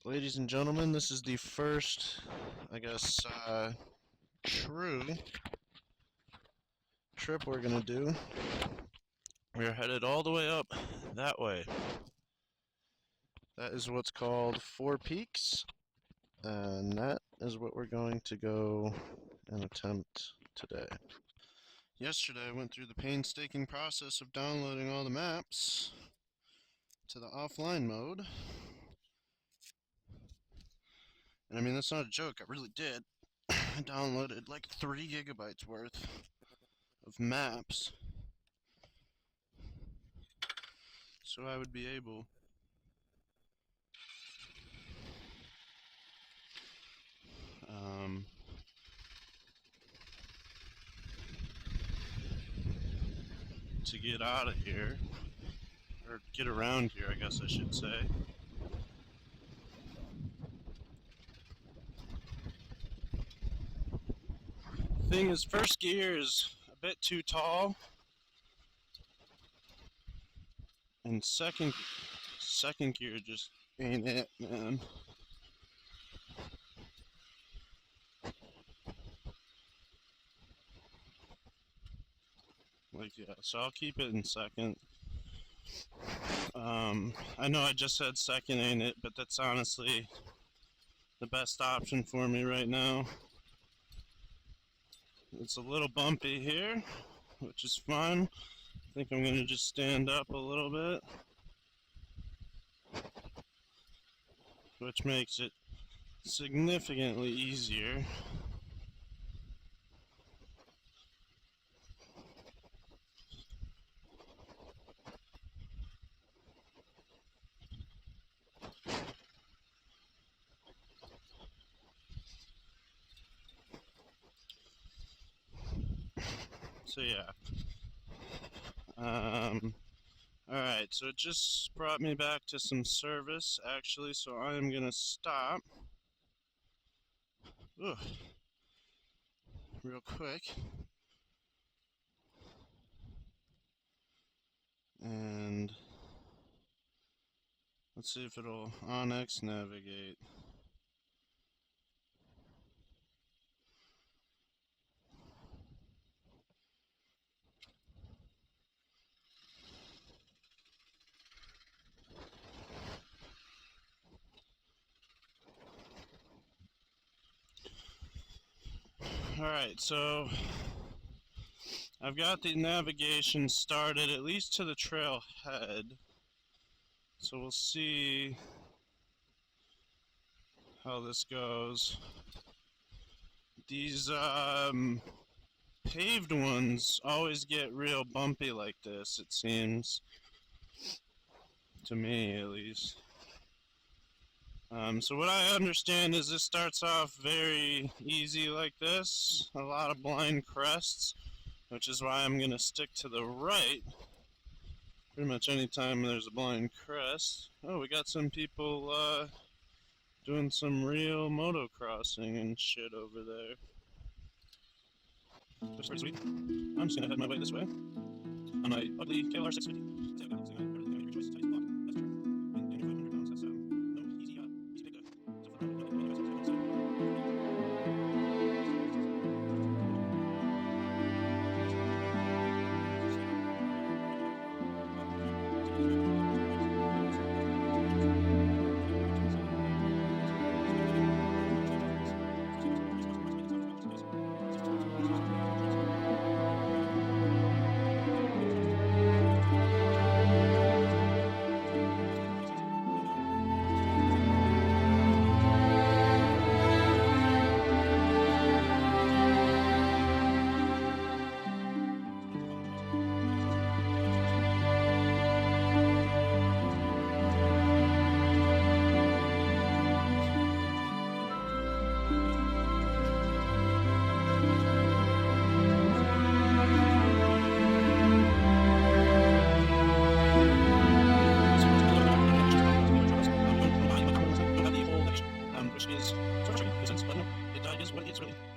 Ladies and gentlemen, this is the first, I guess, true trip we're gonna do. We're headed all the way up that way. That is what's called Four Peaks, and that is what we're going to go and attempt today. Yesterday I went through the painstaking process of downloading all the maps to the offline mode. And I mean, that's not a joke, I really did. I downloaded like 3 gigabytes worth of maps so I would be able to get out of here, or get around here, I guess I should say. Thing is, first gear is a bit too tall, and second gear just ain't it, man. Like, yeah, so I'll keep it in second. I know I just said second ain't it, but that's honestly the best option for me right now. It's a little bumpy here, which is fine. I think I'm gonna just stand up a little bit, which makes it significantly easier. So yeah. Alright, so it just brought me back to some service, actually, so I am gonna stop. Ugh. Real quick. And let's see if it'll Onyx navigate. Alright, so I've got the navigation started, at least to the trailhead. So we'll see how this goes. These paved ones always get real bumpy like this, it seems. To me, at least. So what I understand is this starts off very easy like this. A lot of blind crests, which is why I'm going to stick to the right. Pretty much any time there's a blind crest. Oh, we got some people doing some real motocrossing and shit over there. That's pretty sweet. I'm just going to head my way this way on my ugly KLR 650.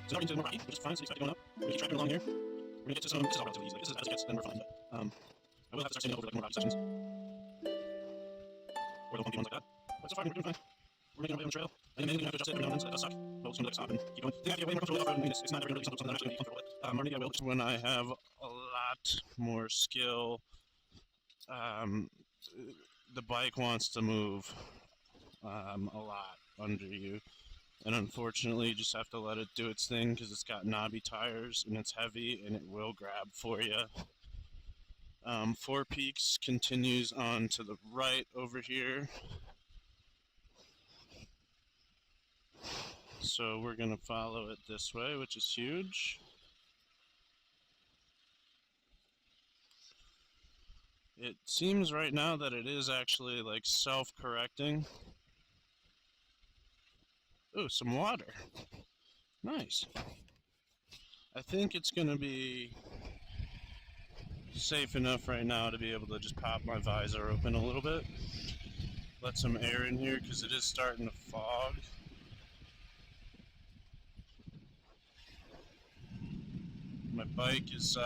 Starting to the more rocky, which is fine, so you start going up. We keep tracking along here. We're gonna get to some. This is all relatively easy. This is as it gets, then we're fine. But I will have to start standing over like more rocky sections, or the bumpy ones like that. But so far we're doing fine. we're making our way on the trail. And maybe we have to adjust it every now and then, so that does suck. But it's going to stop and keep going. The idea way more comfortable with off-road. I mean, it's not every really something that I'm actually going to be comfortable with. Or maybe I will just when I have a lot more skill, um, the bike wants to move a lot under you. And unfortunately, you just have to let it do its thing because it's got knobby tires and it's heavy and it will grab for you. Four Peaks continues on to the right over here. So we're going to follow it this way, which is huge. It seems right now that it is actually like self-correcting. Ooh, some water. Nice. I think it's going to be safe enough right now to be able to just pop my visor open a little bit. Let some air in here because it is starting to fog. My bike is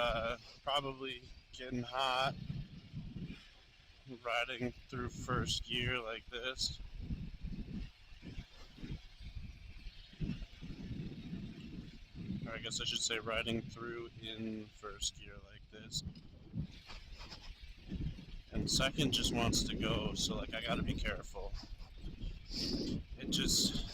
probably getting hot riding through first gear like this. Or I guess I should say riding through in first gear like this. And second just wants to go, so like I gotta be careful. It just,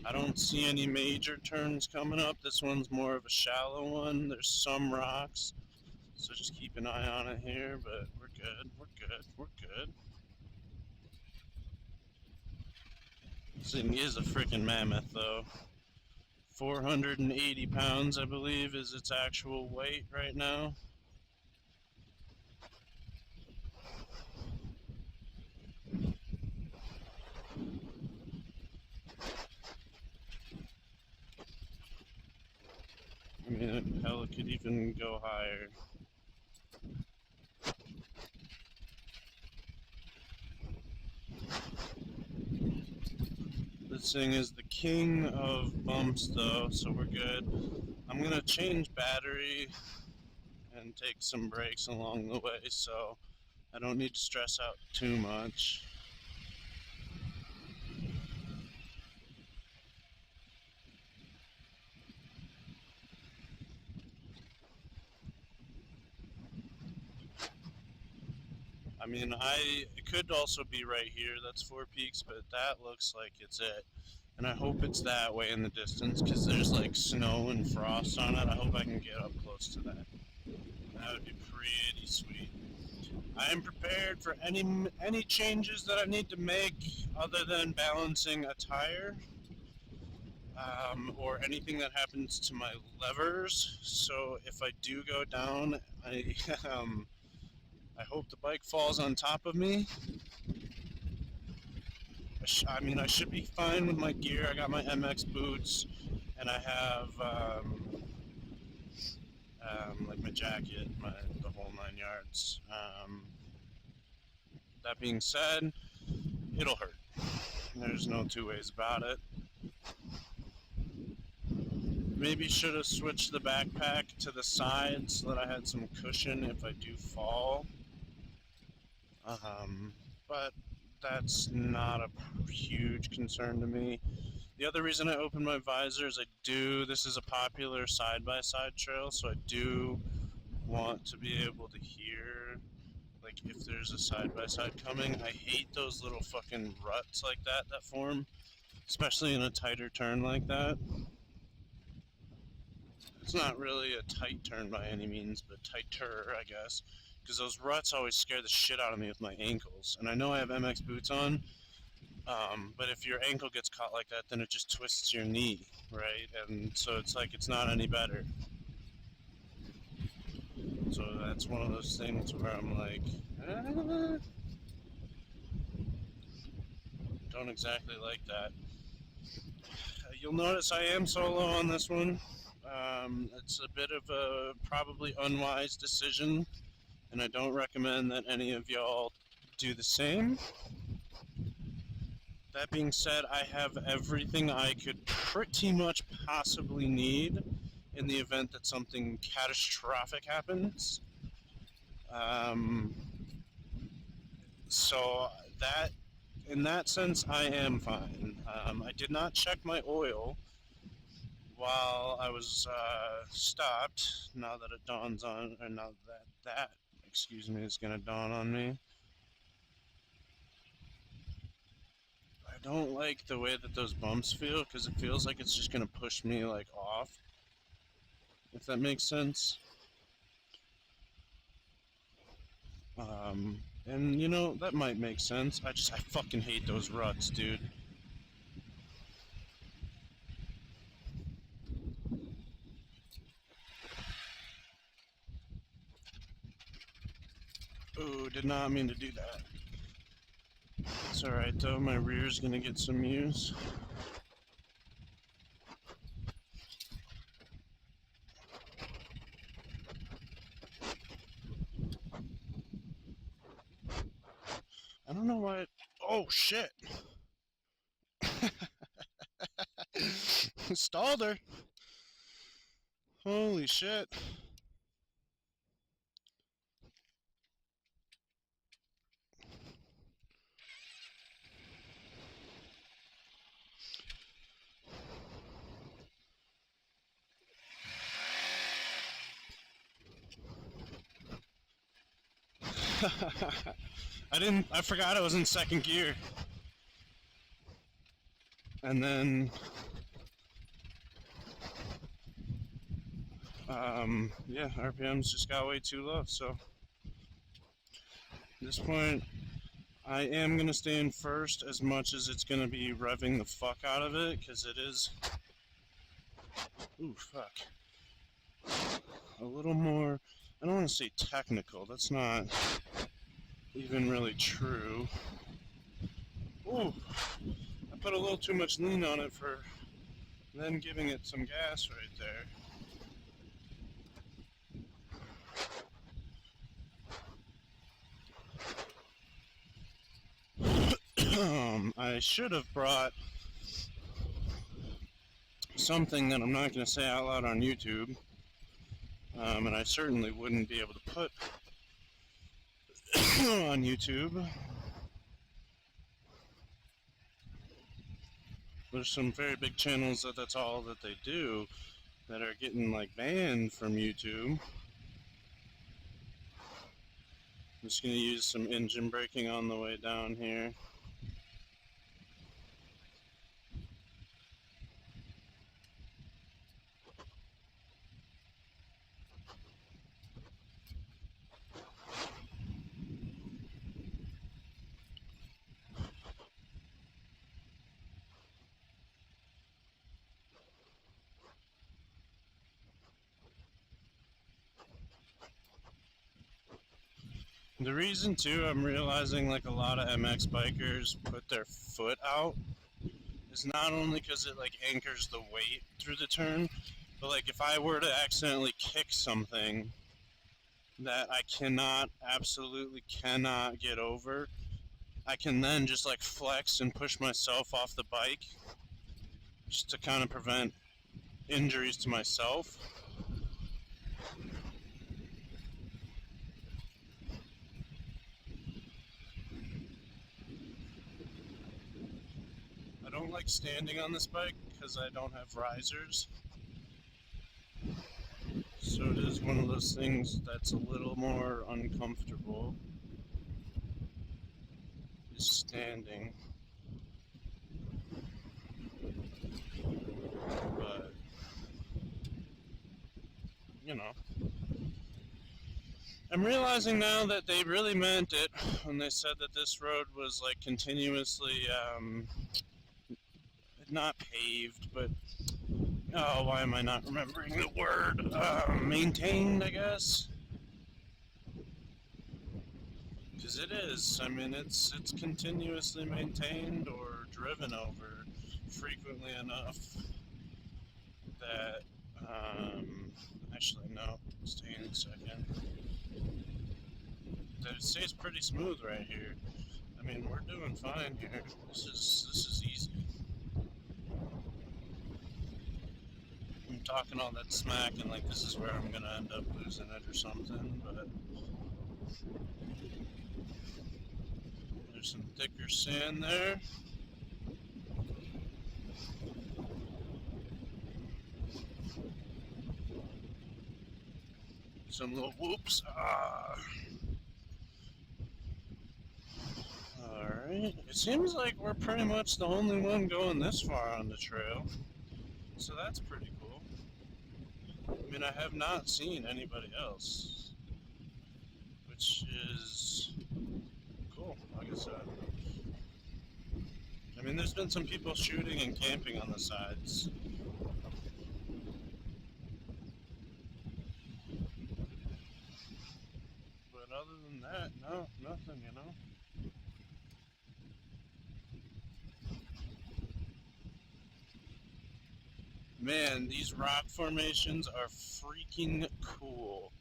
I don't see any major turns coming up. This one's more of a shallow one. There's some rocks, so just keep an eye on it here, but we're good, we're good, we're good. This thing is a freaking mammoth though. 480 pounds, I believe, is its actual weight right now. I mean, hell, it could even go higher. This thing is the king of bumps, though, so we're good. I'm gonna change battery and take some breaks along the way, so I don't need to stress out too much. I mean, it could also be right here. That's Four Peaks, but that looks like it's it. And I hope it's that way in the distance because there's like snow and frost on it. I hope I can get up close to that. That would be pretty sweet. I am prepared for any changes that I need to make other than balancing a tire or anything that happens to my levers. So if I do go down, I hope the bike falls on top of me. I mean, I should be fine with my gear. I got my MX boots, and I have like my jacket, the whole 9 yards. That being said, it'll hurt. There's no two ways about it. Maybe should have switched the backpack to the side so that I had some cushion if I do fall. But that's not a huge concern to me. The other reason I open my visor is this is a popular side-by-side trail, so I do want to be able to hear, like, if there's a side-by-side coming. I hate those little fucking ruts like that form, especially in a tighter turn like that. It's not really a tight turn by any means, but tighter, I guess, because those ruts always scare the shit out of me with my ankles. And I know I have MX boots on, but if your ankle gets caught like that, then it just twists your knee, right? And so it's like it's not any better. So that's one of those things where I'm like, don't exactly like that. You'll notice I am solo on this one. It's a bit of a probably unwise decision, and I don't recommend that any of y'all do the same. That being said, I have everything I could pretty much possibly need in the event that something catastrophic happens. So that in that sense, I am fine. I did not check my oil while I was stopped. Now that it dawns on, or now that excuse me, is gonna dawn on me. I don't like the way that those bumps feel because it feels like it's just gonna push me like off. If that makes sense. And you know that might make sense. I fucking hate those ruts, dude. Ooh, did not mean to do that. It's alright though, my rear's gonna get some use. I don't know why. Oh shit! Stalled her! Holy shit. I forgot I was in second gear. And then, yeah, RPMs just got way too low, so at this point, I am going to stay in first as much as it's going to be revving the fuck out of it, because it is, ooh, fuck, a little more, I don't want to say technical, that's not even really true. Ooh, I put a little too much lean on it for then giving it some gas right there. I should have brought something that I'm not going to say out loud on YouTube, and I certainly wouldn't be able to put on YouTube. There's some very big channels that's all that they do that are getting like banned from YouTube. I'm just going to use some engine braking on the way down here. The reason too, I'm realizing like a lot of MX bikers put their foot out is not only because it like anchors the weight through the turn, but like if I were to accidentally kick something that I absolutely cannot get over, I can then just like flex and push myself off the bike just to kind of prevent injuries to myself. I don't like standing on this bike because I don't have risers. So it is one of those things that's a little more uncomfortable, is standing. But, you know. I'm realizing now that they really meant it when they said that this road was like continuously, not paved, but oh, why am I not remembering the word? Maintained, I guess. Because it is. I mean, it's continuously maintained or driven over frequently enough that. Actually, no. Stay in a second. That it stays pretty smooth right here. I mean, we're doing fine here. This is easy. I'm talking all that smack and like this is where I'm gonna end up losing it or something, but There's some thicker sand there. Some little whoops. Alright. It seems like we're pretty much the only one going this far on the trail. So that's pretty cool. I mean, I have not seen anybody else, which is cool, like I said. I mean, there's been some people shooting and camping on the sides. But other than that, no, nothing, you know? Man, these rock formations are freaking cool.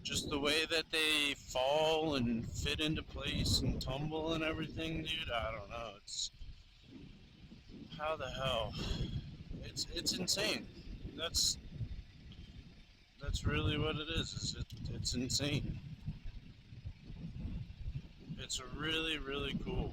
Just the way that they fall and fit into place and tumble and everything, dude, I don't know. It's how the hell? It's insane. That's that's really what it is. It's insane. It's really really cool.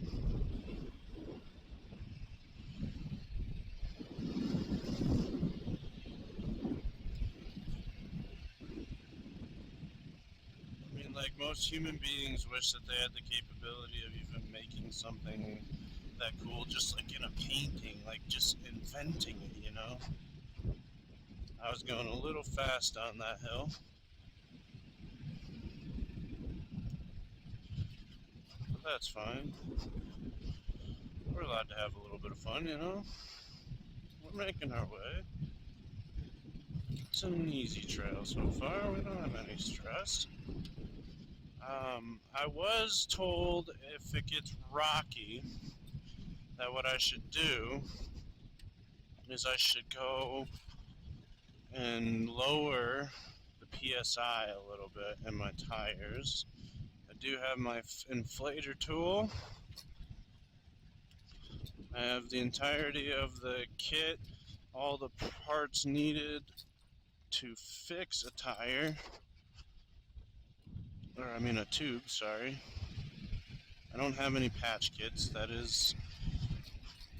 I mean, like most human beings wish that they had the capability of even making something that cool, just like in a painting, like just inventing it, you know? I was going a little fast on that hill, but that's fine. We're allowed to have a little bit of fun, you know? We're making our way. It's an easy trail so far. We don't have any stress. I was told if it gets rocky, that what I should do is I should go and lower the PSI a little bit in my tires. I do have my inflator tool. I have the entirety of the kit, all the parts needed to fix a tire, or I mean a tube, sorry. I don't have any patch kits. That is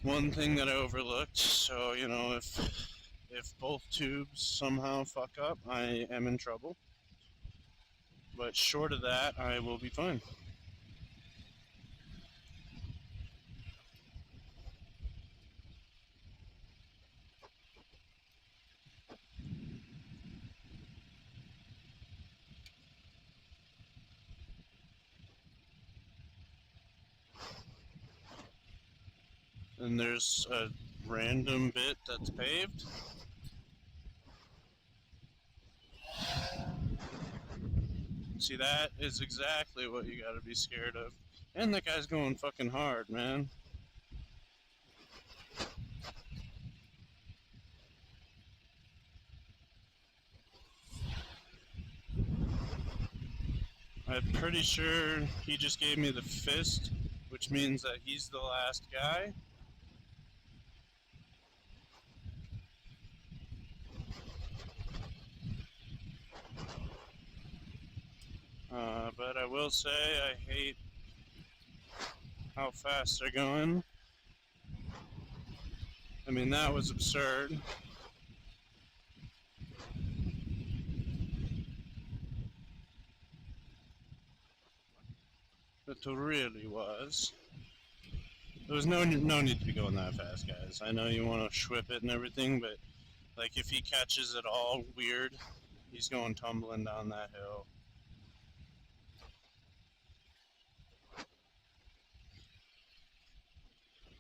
one thing that I overlooked. So, you know, if both tubes somehow fuck up, I am in trouble. But short of that, I will be fine. And there's a random bit that's paved. See, that is exactly what you gotta be scared of. And that guy's going fucking hard, man. I'm pretty sure he just gave me the fist, which means that he's the last guy. But I will say I hate how fast they're going. I mean, that was absurd. It really was. There was no need to be going that fast, guys. I know you want to schwip it and everything, but like if he catches it all weird, he's going tumbling down that hill.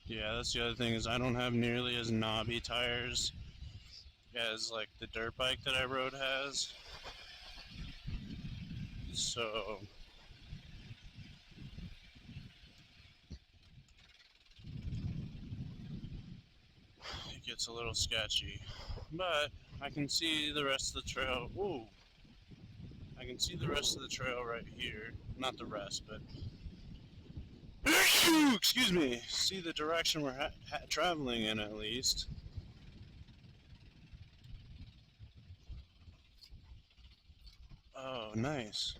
Yeah, that's the other thing is I don't have nearly as knobby tires as like the dirt bike that I rode has. So it gets a little sketchy. But I can see the rest of the trail. Ooh. I can see the rest of the trail right here. Not the rest, but excuse me. See the direction we're traveling in at least. Oh, nice.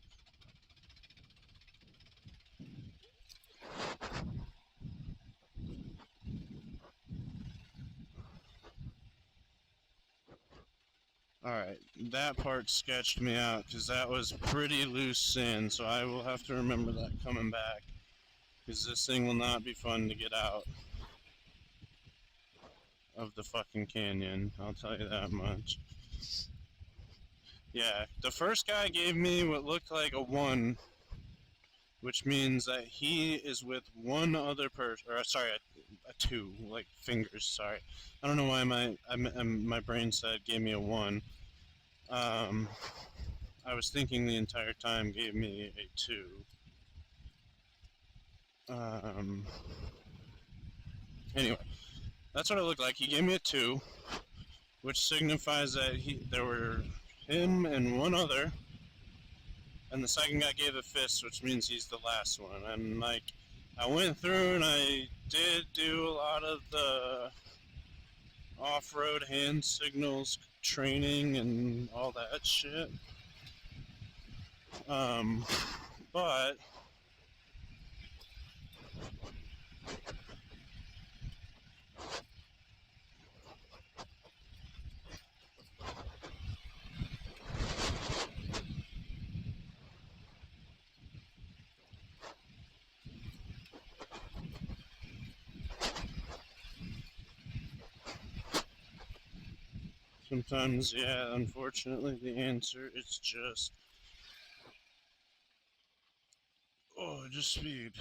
Alright, that part sketched me out because that was pretty loose sand, so I will have to remember that coming back because this thing will not be fun to get out of the fucking canyon. I'll tell you that much. Yeah, the first guy gave me what looked like a 1, which means that he is with one other person, or sorry, a 2, like fingers. Sorry, I don't know why my brain said gave me a 1. Um, I was thinking the entire time gave me a 2. Um, anyway, that's what it looked like. He gave me a 2, which signifies that there were him and one other, and the second guy gave a fist, which means he's the last one. And like, I went through and I did do a lot of the off-road hand signals training and all that shit. Um, but sometimes, yeah, unfortunately, the answer is just, just speed.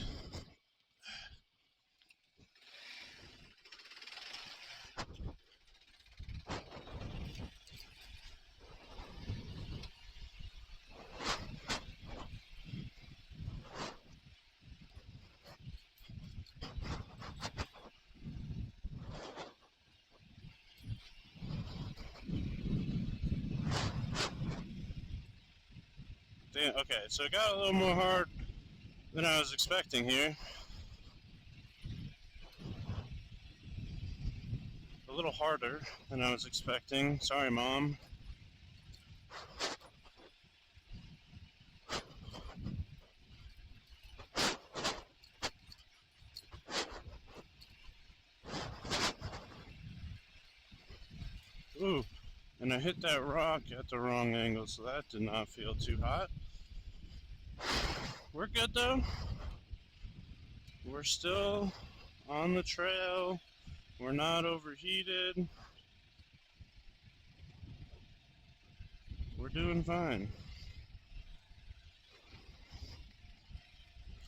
Damn, okay, so it got a little more hard than I was expecting here. A little harder than I was expecting. Sorry, Mom. Ooh, and I hit that rock at the wrong angle, so that did not feel too hot. We're good though. We're still on the trail. We're not overheated. We're doing fine.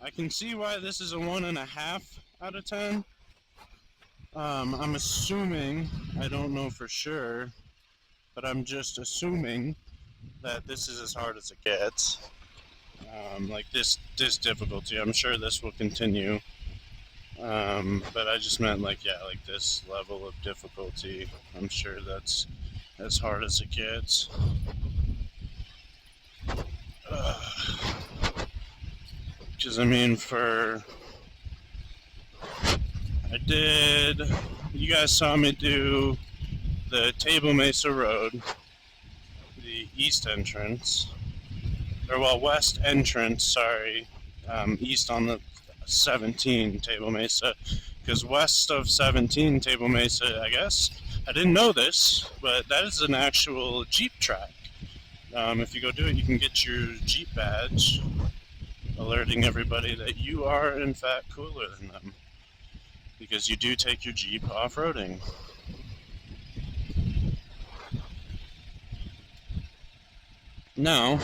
I can see why this is a 1.5 out of 10. I'm assuming, I don't know for sure, but I'm just assuming that this is as hard as it gets. Like this difficulty. I'm sure this will continue. But I just meant like this level of difficulty. I'm sure that's as hard as it gets. Because I mean, you guys saw me do the Table Mesa Road, the east entrance, west entrance, sorry, east on the 17 Table Mesa, because west of 17 Table Mesa, I guess, I didn't know this, but that is an actual Jeep track. If you go do it, you can get your Jeep badge, alerting everybody that you are, in fact, cooler than them, because you do take your Jeep off-roading. Now,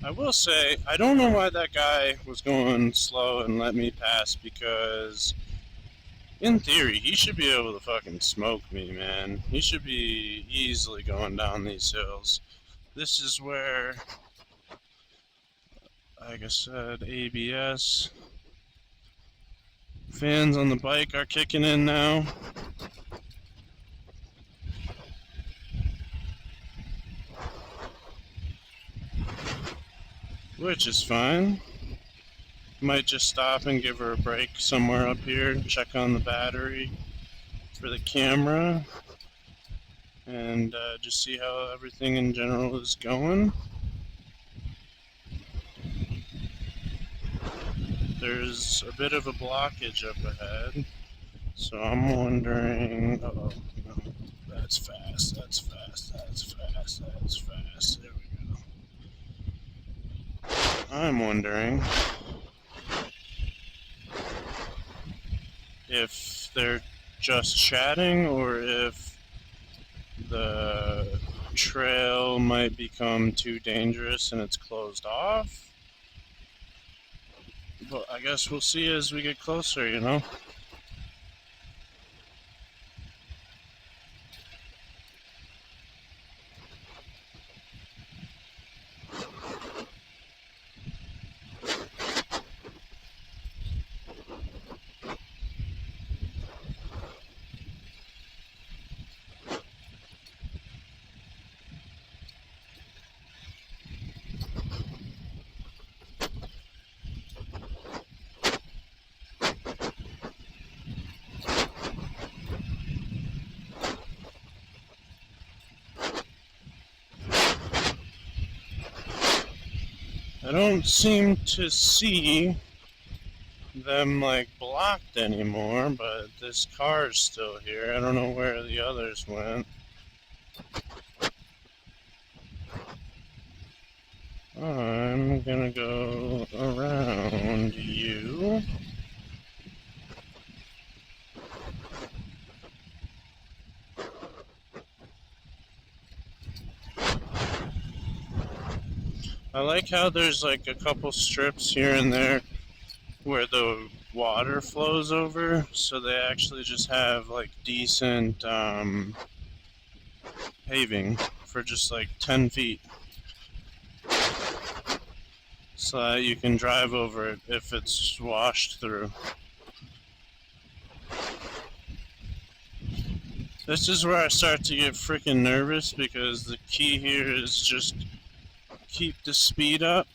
I will say, I don't know why that guy was going slow and let me pass, because in theory, he should be able to fucking smoke me, man. He should be easily going down these hills. This is where, like I said, ABS. Fans on the bike are kicking in now. Which is fine. Might just stop and give her a break somewhere up here, check on the battery for the camera, and just see how everything in general is going. there's a bit of a blockage up ahead. So I'm wondering. Oh, no. That's fast. That's fast. That's fast. That's fast. There we go. I'm wondering if they're just chatting or if the trail might become too dangerous and it's closed off. But I guess we'll see as we get closer, you know? I don't seem to see them like blocked anymore, but this car's still here. I don't know where the others went. I'm gonna go around you. I like how there's like a couple strips here and there where the water flows over, so they actually just have like decent paving for just like 10 feet so that you can drive over it if it's washed through. This is where I start to get freaking nervous because the key here is just keep the speed up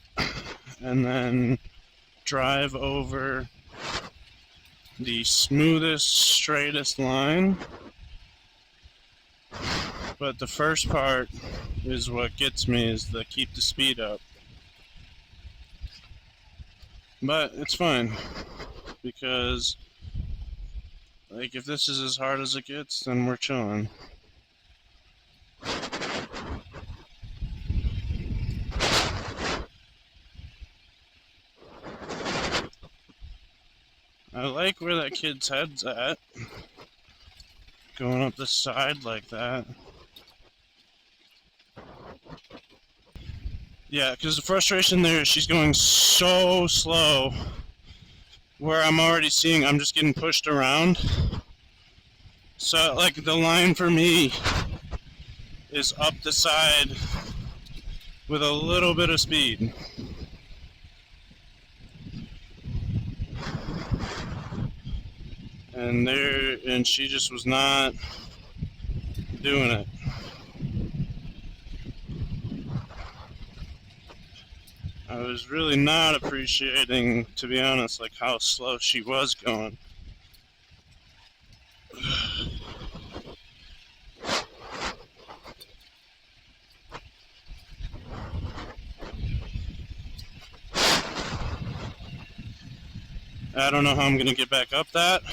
and then drive over the smoothest, straightest line. But the first part is what gets me, is the keep the speed up. But it's fine, because like if this is as hard as it gets, then we're chilling. I like where that kid's head's at, going up the side like that. Yeah, because the frustration there is she's going so slow, where I'm already seeing I'm just getting pushed around. So, like, the line for me is up the side with a little bit of speed. And she just was not doing it. I was really not appreciating, to be honest, like how slow she was going. I don't know how I'm going to get back up that.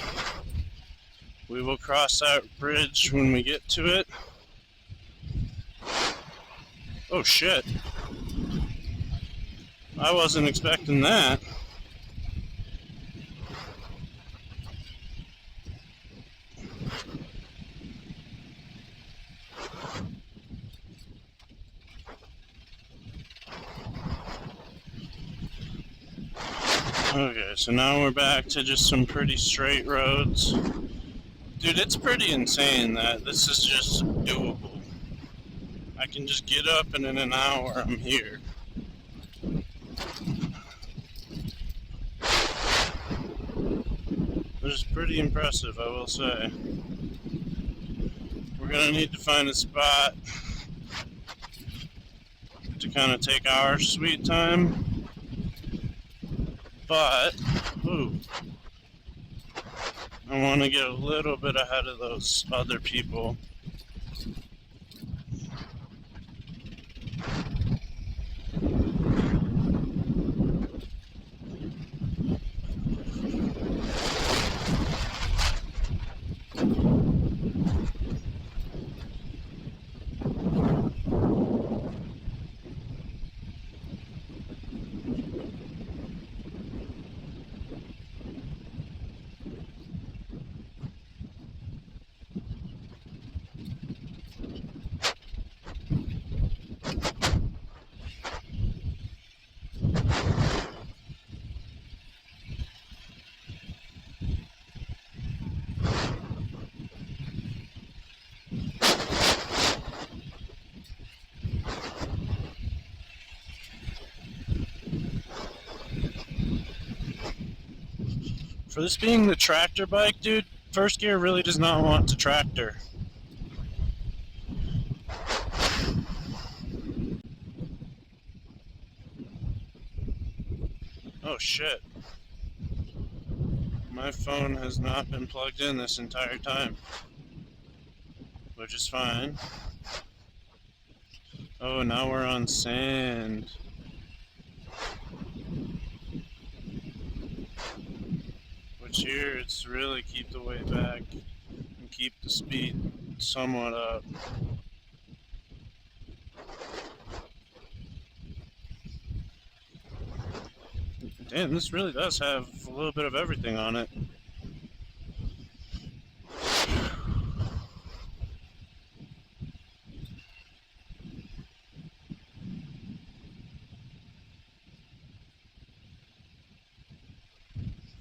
We will cross that bridge when we get to it. Oh shit. I wasn't expecting that. Okay, so now we're back to just some pretty straight roads. Dude, it's pretty insane that this is just doable. I can just get up and in an hour I'm here. This is pretty impressive, I will say. We're gonna need to find a spot to kind of take our sweet time. But, ooh, I want to get a little bit ahead of those other people. For this being the tractor bike, dude, first gear really does not want to tractor. Oh shit. My phone has not been plugged in this entire time, which is fine. Oh, now we're on sand. Which here, it's really keep the weight back and keep the speed somewhat up. Damn, this really does have a little bit of everything on it.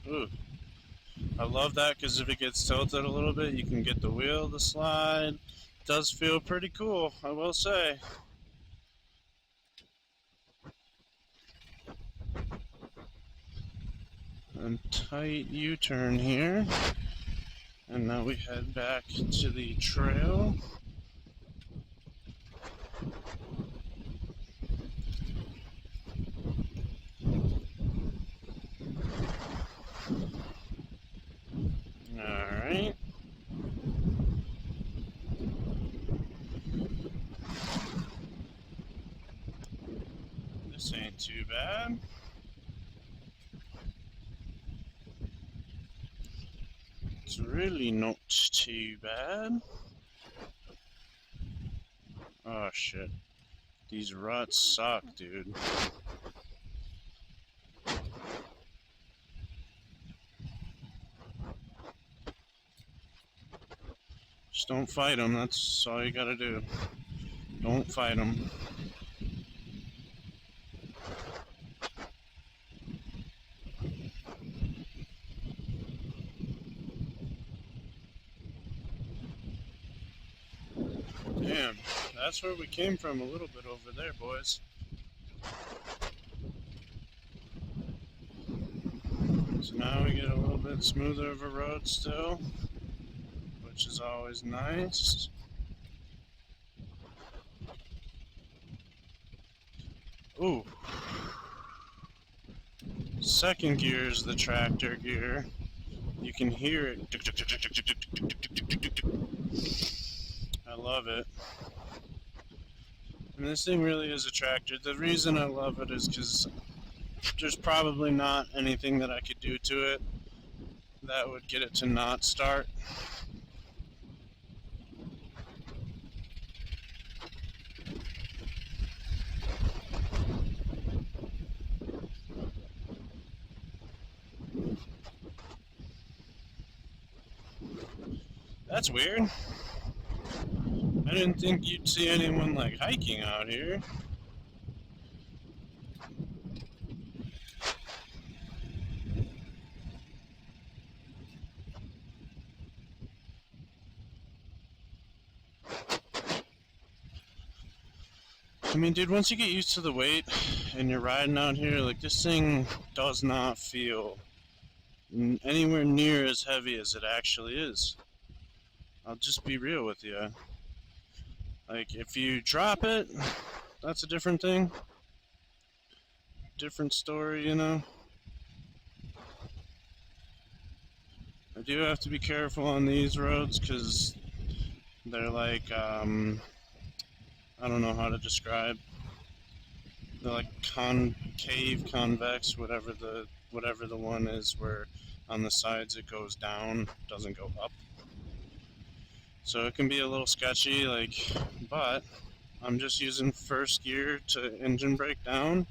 Ooh. I love that because if it gets tilted a little bit, you can get the wheel to slide. It does feel pretty cool, I will say. And tight U-turn here. And now we head back to the trail. Alright. This ain't too bad. It's really not too bad. Oh shit. These ruts suck, dude. Just don't fight them, that's all you gotta do. Don't fight them. Damn, that's where we came from a little bit over there, boys. So now we get a little bit smoother of a road still, which is always nice. Ooh. Second gear is the tractor gear. You can hear it. I love it. And this thing really is a tractor. The reason I love it is because there's probably not anything that I could do to it that would get it to not start. That's weird. I didn't think you'd see anyone like hiking out here. I mean, dude, once you get used to the weight and you're riding out here, like, this thing does not feel anywhere near as heavy as it actually is. I'll just be real with you. Like, if you drop it, that's a different thing. Different story, you know? I do have to be careful on these roads because they're like, I don't know how to describe. They're like concave, convex, whatever the one is where on the sides it goes down, doesn't go up. So it can be a little sketchy, like, but I'm just using first gear to engine brake down,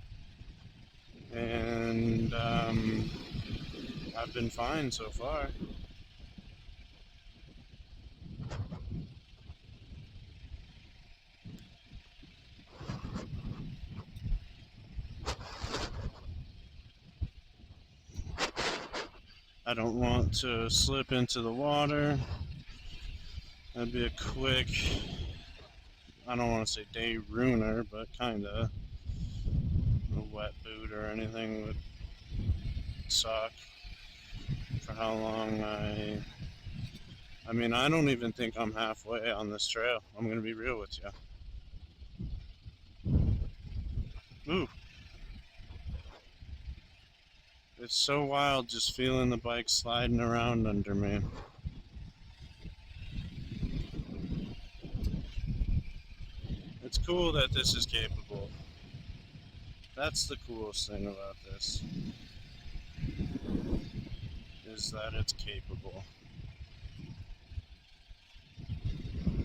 and I've been fine so far. I don't want to slip into the water. That'd be a quick, I don't want to say day ruiner, but kinda. A wet boot or anything would suck. for how long I mean, I don't even think I'm halfway on this trail. I'm gonna be real with you. Ooh, it's so wild just feeling the bike sliding around under me. It's cool that this is capable. That's the coolest thing about this, is that it's capable.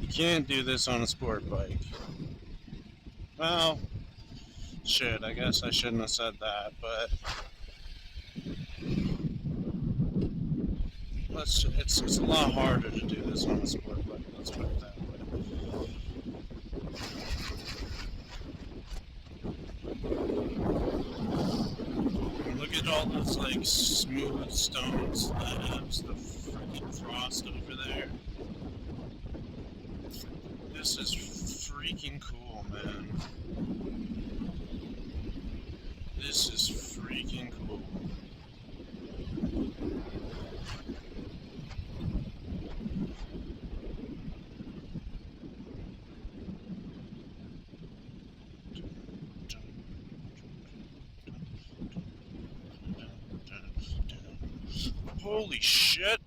You can't do this on a sport bike. Well, shit, I guess I shouldn't have said that, but it's a lot harder to do this on a sport bike, let's put it that way. Look at all those like smooth stone slabs, the freaking frost over there. This is freaking cool, man. This is freaking cool. Holy shit!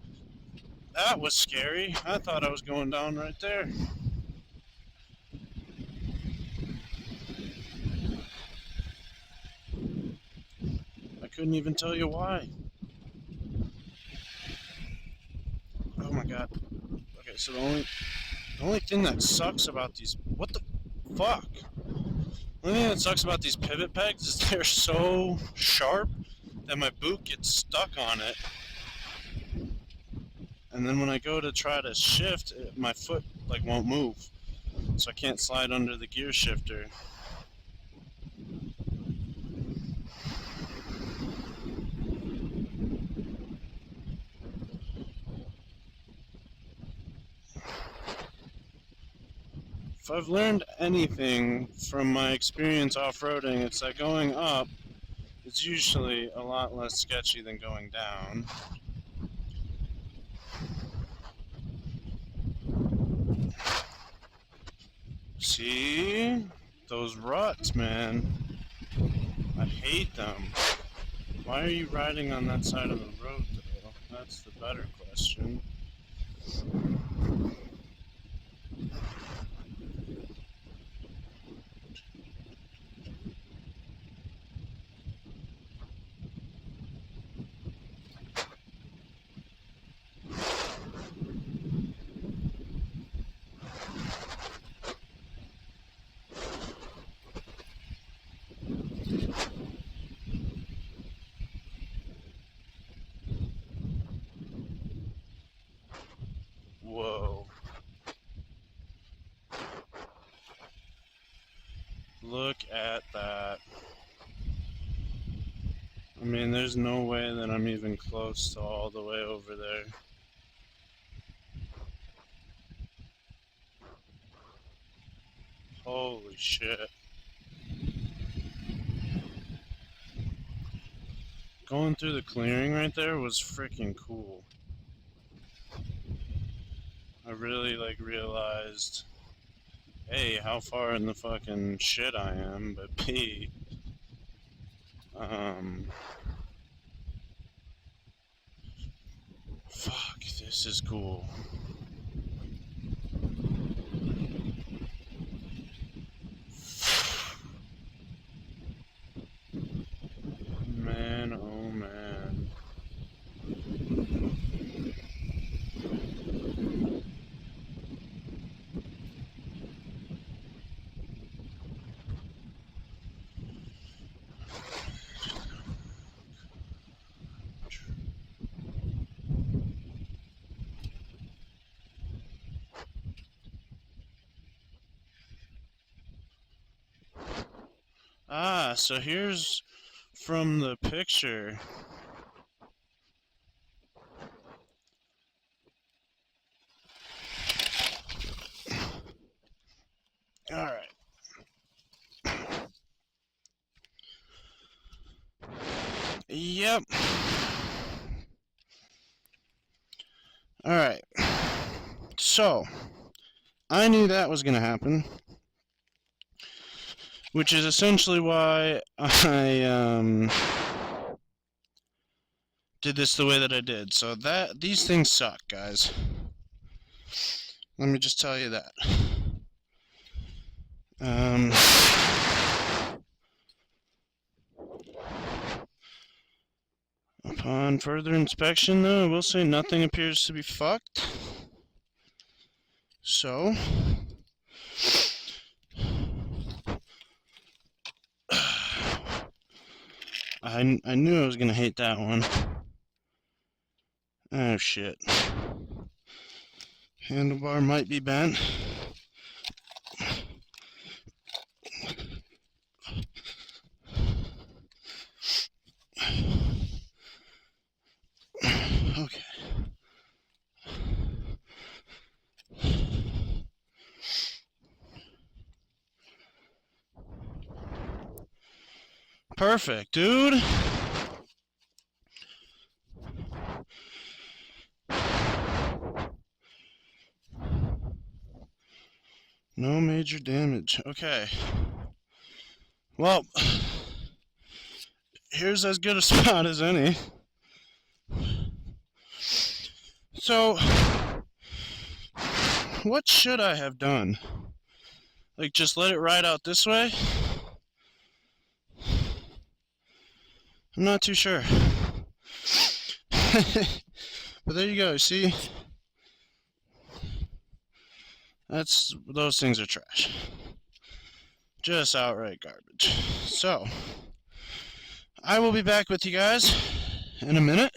That was scary. I thought I was going down right there. I couldn't even tell you why. Oh my god. Okay, so the only thing that sucks about these, what the fuck? The only thing that sucks about these pivot pegs is they're so sharp that my boot gets stuck on it. And then when I go to try to shift, my foot like won't move. So I can't slide under the gear shifter. If I've learned anything from my experience off-roading, it's that going up is usually a lot less sketchy than going down. See? Those ruts, man. I hate them. Why are you riding on that side of the road, though? That's the better question. Whoa. Look at that. I mean, there's no way that I'm even close to all the way over there. Holy shit. Going through the clearing right there was freaking cool. I really realized, A, how far in the fucking shit I am, but B, fuck, this is cool. Man, oh man. Ah, so here's from the picture. Alright. Yep. Alright, so I knew that was going to happen, which is essentially why I did this the way that I did. So these things suck, guys. Let me just tell you that. Upon further inspection, though, I will say nothing appears to be fucked. So, I knew I was gonna hate that one. Oh shit. Handlebar might be bent. Okay. Perfect, dude. No major damage. Okay. Well, here's as good a spot as any. So, what should I have done? Like, just let it ride out this way? I'm not too sure. But there you go, see? Those things are trash. Just outright garbage. So, I will be back with you guys in a minute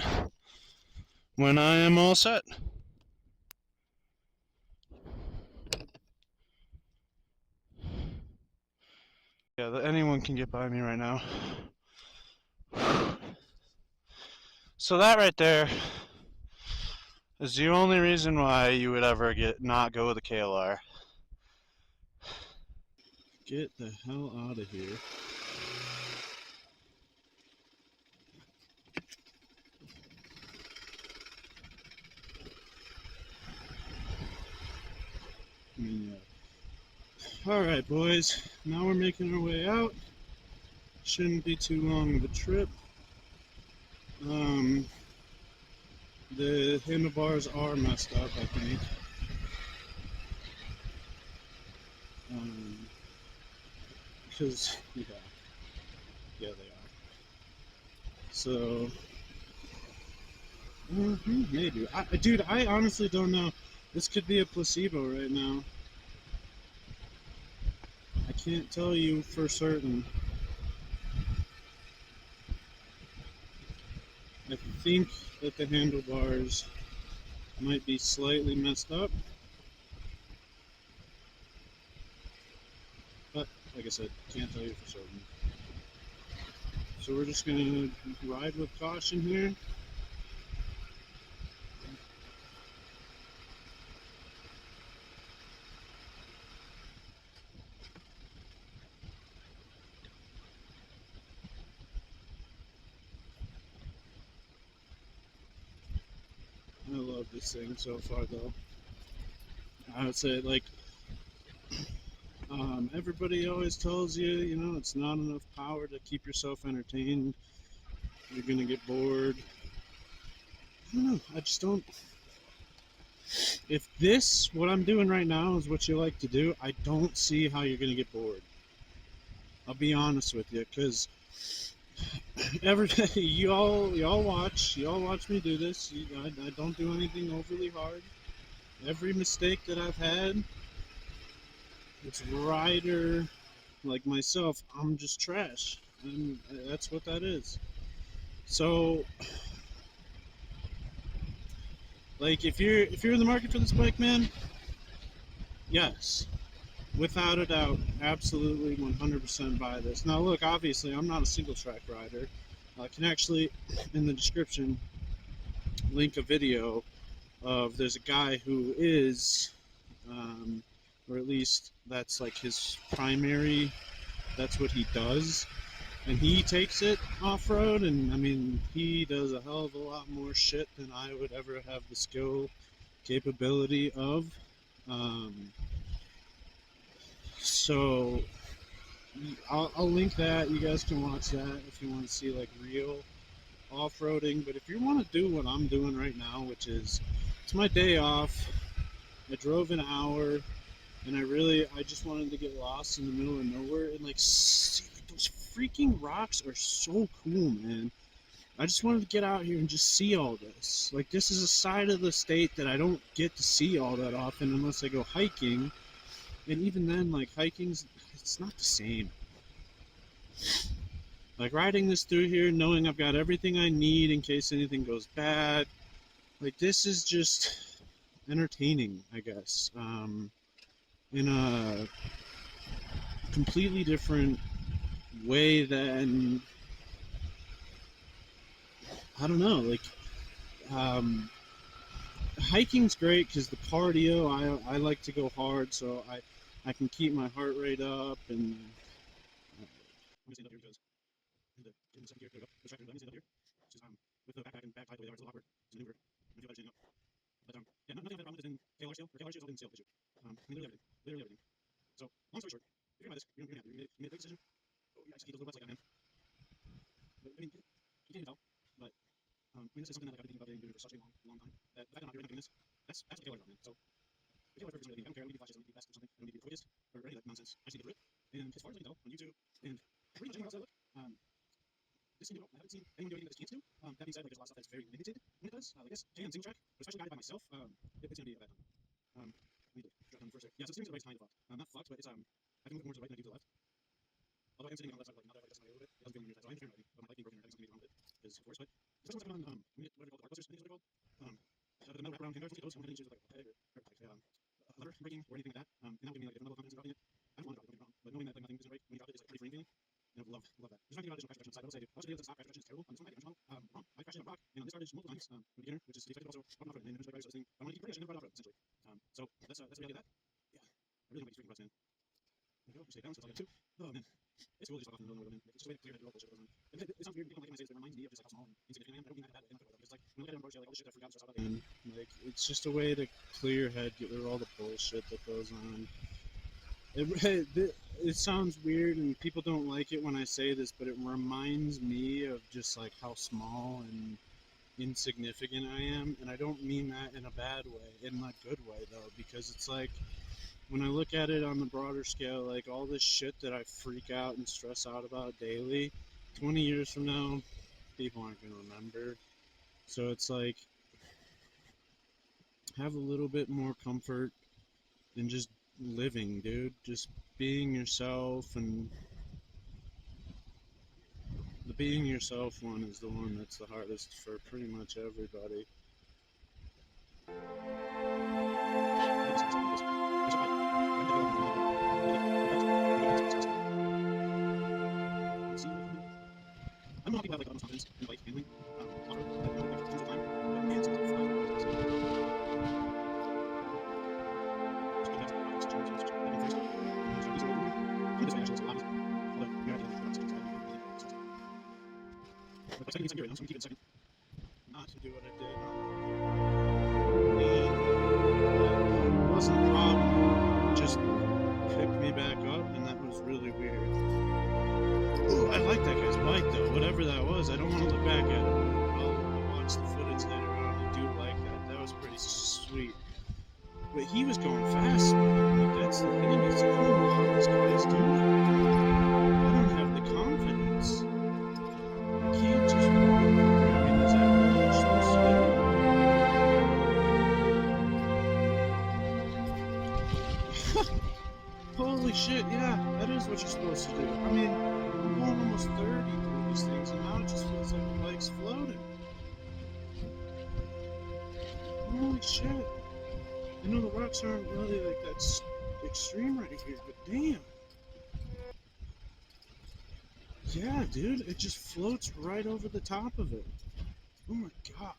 when I am all set. Yeah, anyone can get by me right now. So that right there is the only reason why you would ever not go with a KLR. Get the hell out of here. Alright, boys. Now we're making our way out. Shouldn't be too long of a trip. The handlebars are messed up, I think. Because, yeah, they are. So, maybe. Dude, I honestly don't know. This could be a placebo right now. I can't tell you for certain. I think that the handlebars might be slightly messed up. But, like I said, can't tell you for certain. So we're just going to ride with caution here. I love this thing so far, though. I would say, like, everybody always tells you, you know, it's not enough power to keep yourself entertained. You're gonna get bored. I don't know. I just don't. If what I'm doing right now, is what you like to do, I don't see how you're gonna get bored. I'll be honest with you, because y'all watch me do this. I don't do anything overly hard. Every mistake that I've had, it's a rider like myself. I'm just trash, and that's what that is. So, like, if you're in the market for this bike, man, yes, without a doubt, absolutely 100% buy this. Now, look, obviously, I'm not a single track rider. I can actually, in the description, link a video of there's a guy who is, or at least that's like his primary, that's what he does, and he takes it off-road, and I mean, he does a hell of a lot more shit than I would ever have the skill capability of. Um, so I'll link that. You guys can watch that if you want to see like real off-roading. But if you want to do what I'm doing right now, which is it's my day off. I drove an hour, and I just wanted to get lost in the middle of nowhere and like see like those freaking rocks are so cool, man. I just wanted to get out here and just see all this. Like this is a side of the state that I don't get to see all that often unless I go hiking. And even then, like hiking's it's not the same. Like riding this through here, knowing I've got everything I need in case anything goes bad. Like this is just entertaining, I guess. In a completely different way than I don't know. Like um, hiking's great because the cardio. I like to go hard, so I can keep my heart rate up and. Let me stand up here because in the second gear, there we go. Distracted, let me stand up here. It's just with the backpack and bag tied the way they are, it's a little awkward to maneuver. I feel better standing up. But yeah, nothing I've had a problem with is in KLR scale. Or KLR scale is all in scale issue. I mean, literally everything. Literally everything. So, long story short, if you're gonna buy this, you're gonna have to. You made a great decision. Oh, you execute those little bets like that, man. But, I mean, you can't even tell. But I mean, this is something that like, I've been thinking about getting doing for such a long time. That the fact that I'm not doing this, that's what KLR is about, man. So, the KLR purpose is really, I don't care. I don't need to be flashes. I don't need to be best or something. I don't need to be the quickest or any of that nonsense. I just need to do it. And as far as I can tell on YouTube and pretty much anywhere else I look, this can do it. I haven't seen anyone do anything that this can't do. That being said, like there's a lot of stuff that's very limited when it does. Like this can single track, but especially guided by myself, it's gonna be a bad time. I need to drop down first. Yeah, so the steering's the right kind of fucked. Not fucked, but it's I can move more to the right than I do to the left. Although I am sitting on the left side, like not that like that's my way a little bit. It doesn't feel weird. So I am turning right, but my light being broken or having something wrong with it is of course. But especially once I've been on what are they called, the arc busters, I think is what they're called. The metal wraparound handguards, those. I don't have any issues with like a peg or like lever breaking or anything like that. And that would give me like a different level of confidence in dropping it. I don't want to drop it, don't get me wrong, but knowing that like nothing is gonna break when you drop it is like pretty freeing feeling. And I love that. There's nothing about additional crash protection on the side. I will say, also the stop crash protection is terrible on this one. I wrong. I crashed in a rock, and on this garbage multiple times. For beginner, which is expected also from off-road, and then there's so this thing. I want to keep crashing and off-road essentially. So that's the reality of that. Yeah, I really like these freaking ruts, man. There we go. Stay down, so it's all good too. Oh man, it's cool just walk off in the middle of nowhere, man. It's just a way to clear head all bullshit that goes on. It sounds weird. People like I say it reminds me of just like how small and insignificant I am. I don't mean that bad way. I'm not because like when I look at it on road, like all the shit I forgot to stress about. And like it's just a way to clear your head, get rid of all the bullshit that goes on. It sounds weird and people don't like it when I say this, but it reminds me of just like how small and insignificant I am. And I don't mean that in a bad way, in a good way though, because it's like when I look at it on the broader scale, like all this shit that I freak out and stress out about daily, 20 years from now, people aren't going to remember. So it's like, have a little bit more comfort in just living, dude. Just being yourself, and the being yourself one is the one that's the hardest for pretty much everybody. I don't know how people have like utmost confidence in bike handling, off-road, like tons of time, but man, sometimes I feel like just because that's such a huge that one first. And so I'm this way actually, it's a lot easier. Although you're at the end of the second, so I really sucks. But I'm second right now, so I'm gonna keep it second. Not to do what I did and it wasn't a problem. It just picked me back up, and that was really weird. Ooh, I like that guy's bike though. Whatever that was, I don't want to look back at it. I'll watch the footage later on. I do like that. That was pretty sweet. But he was going fast, man. Like that's the thing. It's I don't know how these guys do it. I don't have the confidence. I can't just run. I mean, is that what you're supposed to do? Holy shit! Yeah, that is what you're supposed to do. I mean, I'm going almost 30 through these things, and now it just feels like the bike's floating. Holy shit! I know the rocks aren't really like that extreme right here, but damn. Yeah, dude, it just floats right over the top of it. Oh my god.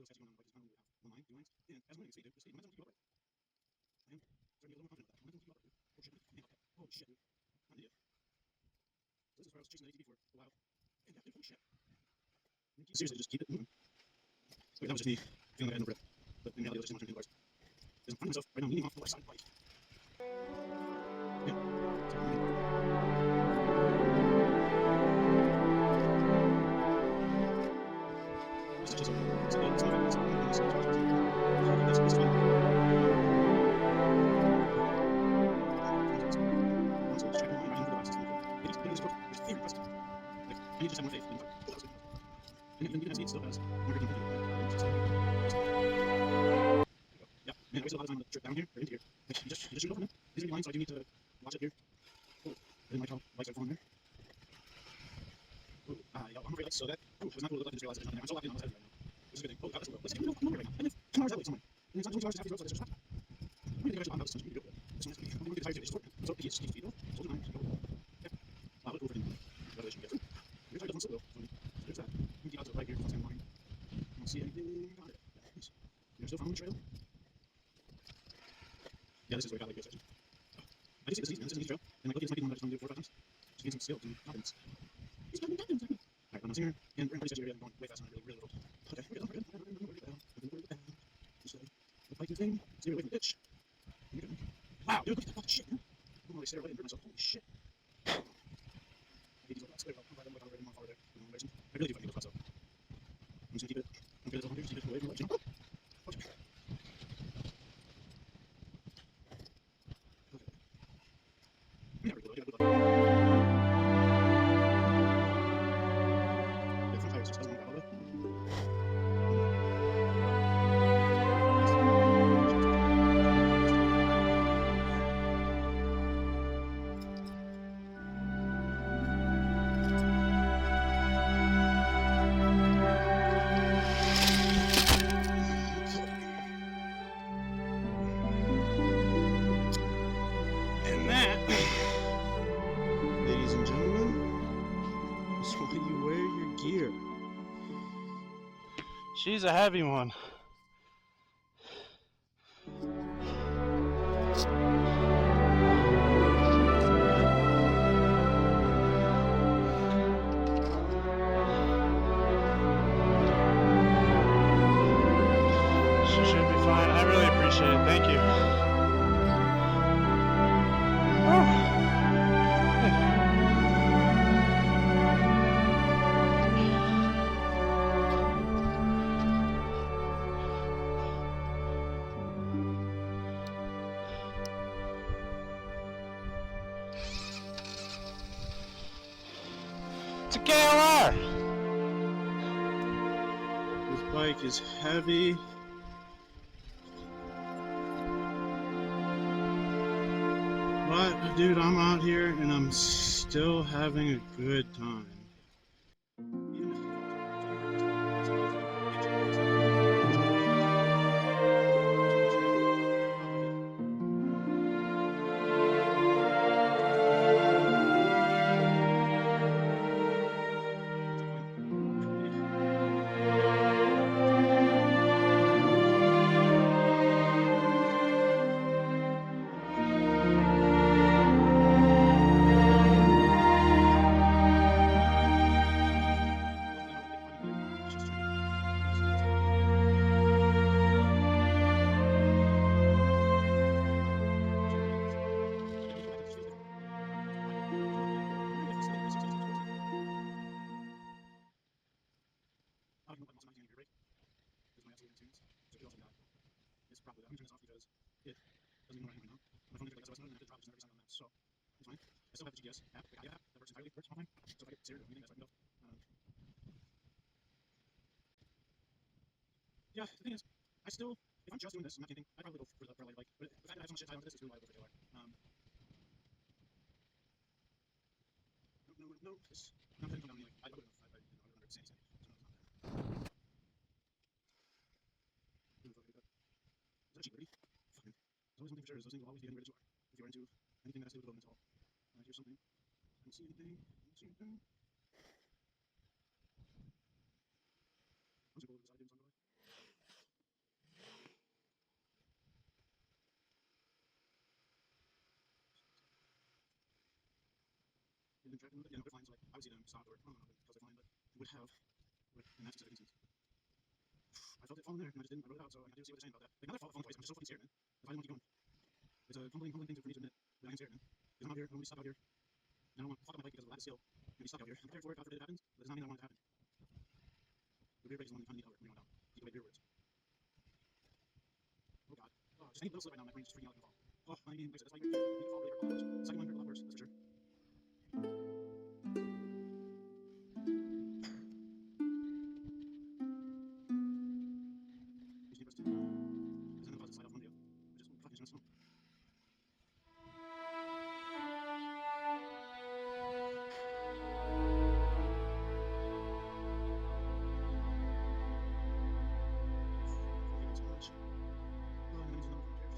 as fast as you want on the bike. It's not only have one line, 2 lines, and as I'm speed, dude, the speed momentum keep you upright. I am starting to get a little more confident with that. Momentum keep you upright, dude. Oh shit, man. Holy shit, dude. Not an idiot. So this is where I was chasing that ATV for a while. And yeah, dude, holy shit. Seriously, just keep it moving. Wait, that was just me feeling like I had no grip. But in reality, I was just monitoring the bars. Because I'm finding myself right now leaning off the left side of the bike. Yeah. So, it's just so, it's not bad. It's not bad. It's fine. Honestly, just checking my mind into the box. It is very impressive. Like, I need to just have more faith in the bike. And you can see it still has more grip than I do. Yeah, man, I wasted a lot of time on the trip down here, or into here. Like, you just shoot over them. These are the lines, so I do need to watch it here. Oh, I didn't like how lights are falling there. Ooh, yeah, I'm afraid lights, so that, ooh, was not cool to look. I just realized there's nothing there. I'm so locked in on this head right now. This is a good thing. Oh, God, that's a little. Let's see, I'm right now. I live 10 hours that way somewhere. And it's not 22 hours to half these roads, so there's just stop. I'm gonna get about this. I'm just gonna do it. This one's pretty. I'm gonna get tired of it. Just work. So, keep speed, though. So, nine. Go. Yeah. Wow, look over in Revelation. Get through. Your tire doesn't slip, though. So, there's that. I'm gonna keep out to the right here. It's line. I don't see anything on it. Yeah, nice. You're still following the trail? Yeah, this is where I got like good section. I just see this is an easy trail, and like, this might be one that I just want to do 4 or 5 times. Just gain some skills and confidence. He's got me down. Alright, I'm not here, and we're in a pretty area. I'm going way fast, and I'm really little. Okay, we're good. Just the biking thing. Stay away from the ditch. Wow, dude, look at that fucking shit, man. I'm gonna stay away and hurt myself. Holy shit. I hate these little rocks. I'm glad I'm already more far there. I really do fucking hate those rocks, though. I'm just gonna keep it. I'm gonna keep it away from the ledge, you know? Okay. Yeah, we're good. Yeah, front tires just doesn't want to go all the way. And that, ladies and gentlemen, is why you wear your gear. She's a heavy one. She should be fine. I really appreciate it. Thank you. It's a KLR. This bike is heavy. But, dude, I'm out here and I'm still having a good time. It's probably that. I'm turning this off because it doesn't even know what I'm doing right now. My phone is like SOS mode and it drops just never on that, so it's fine. I still have the GPS app, the app that works entirely, works all the time. So if I get Siri or anything, that's how I can go. Yeah, the thing is, I still, if I'm just doing this, I'm not kidding, I'd probably go for the light bike. But the fact that I have so much shit tied onto this is really why I go for KLR. No, this, I'm not come down to me like, I would have, I didn't know, I would have Sandy, so no, it's not there. Is that a cheap birdie? Fucking. There's always one thing for sure, is those things will always be anywhere that you are. If you're into anything that has to do with buildings at all. Here's something. I don't see anything. I don't see anything. I'm just gonna go over the side, dude, on the way. yeah, they're flying, so like, I would see them stop, or, I don't know, because they're flying, but it would have, like, in that specific instance. I felt it falling there, and I just didn't, I wrote it out, so I do see what they're saying about that. Like, now they're falling twice, I'm just so fucking scared, man. If I didn't want to keep going. It's a humbling thing for me to admit, but I'm scared, man. Because I'm out here, I don't want to be stuck out here, and I don't want to fuck up my bike because of the lack of skill, and be stuck out here. I'm prepared for it, God forbid it happens, but it does not mean I want it to happen. The rear brake is the one that kind of need over when you're going down. Keep away rearwards. Oh god. Oh, just any little slip right now, my brain's just freaking out like I'm gonna fall. Oh, I mean, like I said, that's why you need to fall really hurt a lot worse. The second one hurt a lot worse, that's for sure. These neighbors too. Because then it'll cause it to slide off one video. Which is, oh, fuck, it's gonna snow. I hate it so much. Oh, and then there's another one here for sure.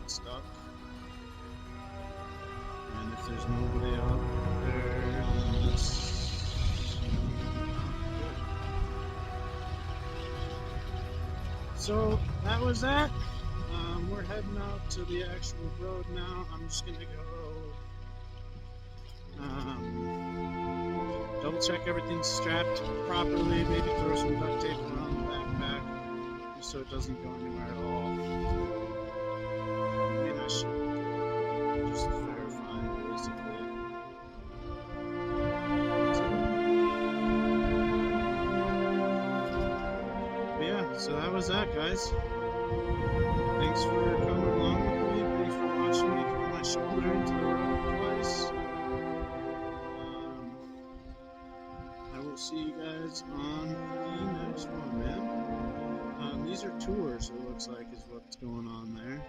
Stuck. And if there's nobody up there, then it's so that was that. We're heading out to the actual road now. I'm just gonna go double check everything's strapped properly, maybe throw some duct tape around the backpack just so it doesn't go anywhere at all. And I should just verify basically. But yeah, so that was that, guys. Thanks for coming along with me. Thanks for watching me throw my shoulder into the road twice. I will see you guys on the next one, man. laser tours, it looks like, is what's going on there.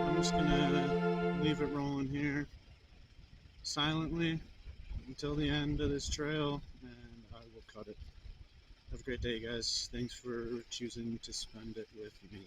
I'm just gonna leave it rolling here silently until the end of this trail, and I will cut it. Have a great day, guys. Thanks for choosing to spend it with me.